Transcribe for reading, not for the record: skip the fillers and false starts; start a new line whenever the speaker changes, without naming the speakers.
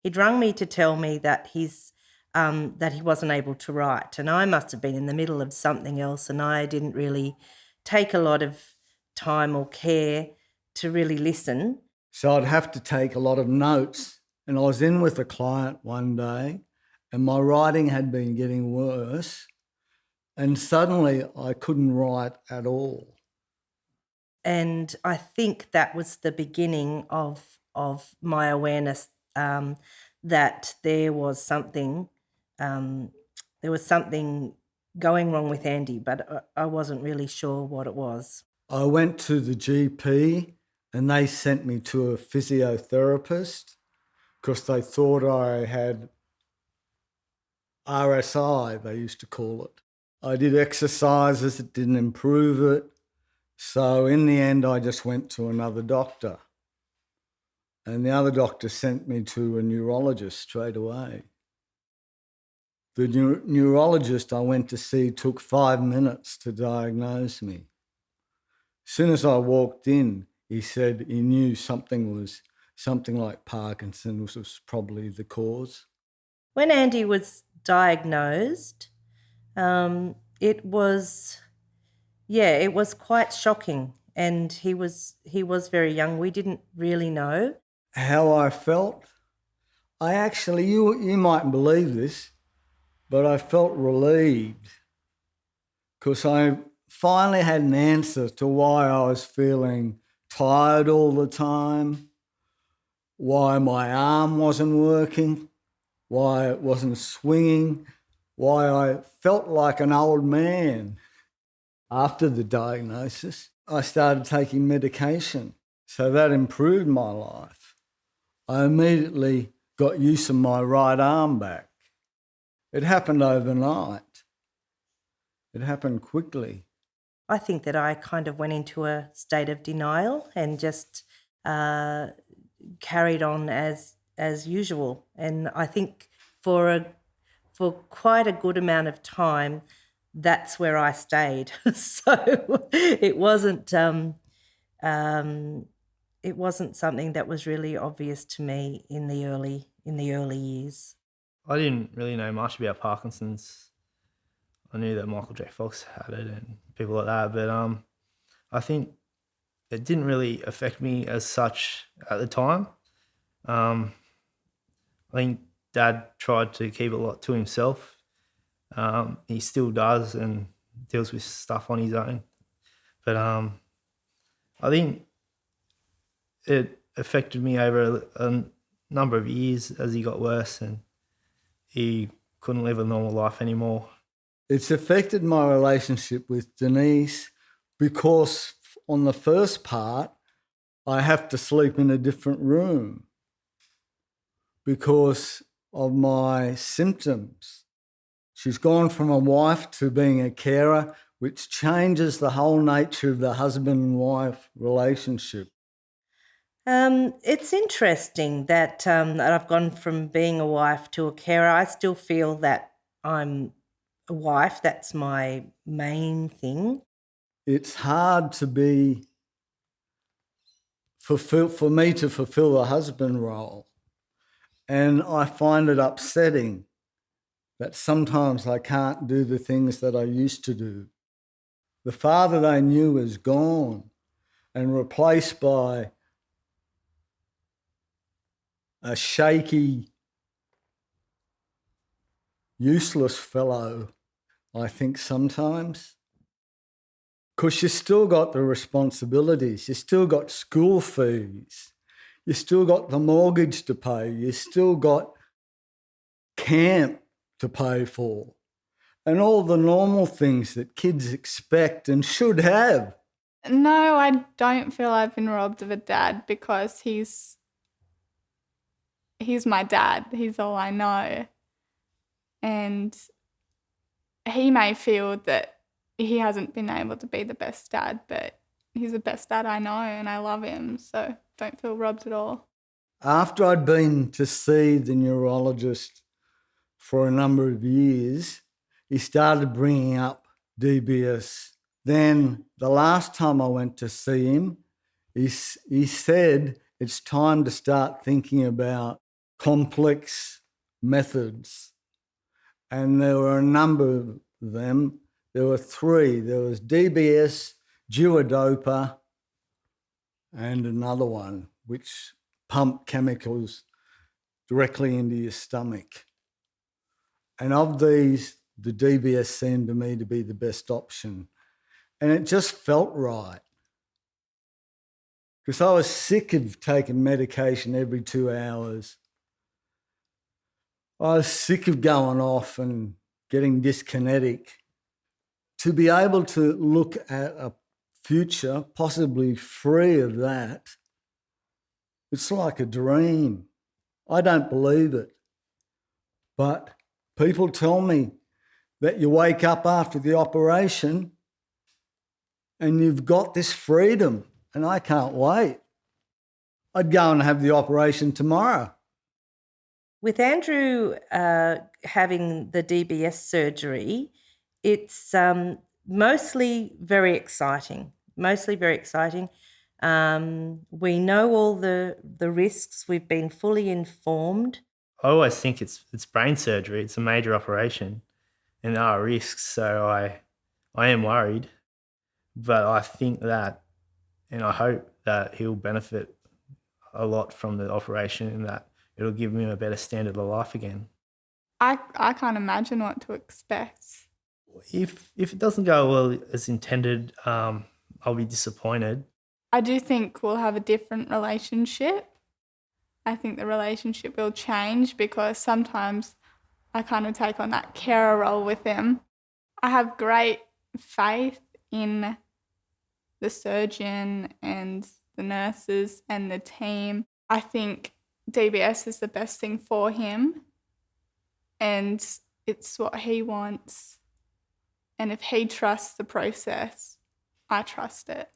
he'd rung me to tell me that that he wasn't able to write, and I must have been in the middle of something else, and I didn't really take a lot of time or care to really listen.
So I'd have to take a lot of notes. And I was in with a client one day and my writing had been getting worse. And suddenly I couldn't write at all.
And I think that was the beginning of my awareness, that um, there was something going wrong with Andy, but I wasn't really sure what it was.
I went to the GP and they sent me to a physiotherapist because they thought I had RSI, they used to call it. I did exercises, it didn't improve it. So in the end, I just went to another doctor. And the other doctor sent me to a neurologist straight away. The neurologist I went to see took 5 minutes to diagnose me. As soon as I walked in, he said he knew something like Parkinson was probably the cause.
When Andy was diagnosed, it was quite shocking, and he was very young. We didn't really know
How I felt? I actually, you mightn't believe this, but I felt relieved because I finally had an answer to why I was feeling tired all the time, why my arm wasn't working, why it wasn't swinging, why I felt like an old man. After the diagnosis, I started taking medication, so that improved my life. I immediately got use of my right arm back. It happened overnight. It happened quickly.
I think that I kind of went into a state of denial and just carried on as usual. And I think for quite a good amount of time, that's where I stayed. So it wasn't something that was really obvious to me in the early years.
I didn't really know much about Parkinson's. I knew that Michael J. Fox had it and people like that, but I think it didn't really affect me as such at the time. I think Dad tried to keep a lot to himself. He still does and deals with stuff on his own. But I think it affected me over a number of years as he got worse and he couldn't live a normal life anymore.
It's affected my relationship with Denise because on the first part, I have to sleep in a different room because of my symptoms. She's gone from a wife to being a carer, which changes the whole nature of the husband and wife relationship.
It's interesting that I've gone from being a wife to a carer. I still feel that I'm a wife. That's my main thing.
It's hard to for me to fulfill the husband role. And I find it upsetting that sometimes I can't do the things that I used to do. The father they knew is gone and replaced by a shaky, useless fellow, I think sometimes. Because you still got the responsibilities, you still got school fees, you still got the mortgage to pay, you still got camp to pay for, and all the normal things that kids expect and should have.
No, I don't feel I've been robbed of a dad because he's my dad. He's all I know. And he may feel that he hasn't been able to be the best dad, but he's the best dad I know and I love him, so don't feel robbed at all.
After I'd been to see the neurologist for a number of years, he started bringing up DBS. Then the last time I went to see him, he said it's time to start thinking about complex methods. And there were a number of them. There were three. There was DBS, duodopa, and another one, which pumped chemicals directly into your stomach. And of these, the DBS seemed to me to be the best option. And it just felt right. Because I was sick of taking medication every 2 hours. I was sick of going off and getting dyskinetic. To be able to look at a future possibly free of that, it's like a dream. I don't believe it. But people tell me that you wake up after the operation and you've got this freedom, and I can't wait. I'd go and have the operation tomorrow.
With Andrew having the DBS surgery, it's mostly very exciting. We know all the risks. We've been fully informed.
I always think it's brain surgery. It's a major operation, and there are risks. So I am worried, but I think that, and I hope that he'll benefit a lot from the operation, and that it'll give him a better standard of life again.
I can't imagine what to expect.
If it doesn't go well as intended, I'll be disappointed.
I do think we'll have a different relationship. I think the relationship will change because sometimes I kind of take on that carer role with him. I have great faith in the surgeon and the nurses and the team. I think DBS is the best thing for him, and it's what he wants. And if he trusts the process, I trust it.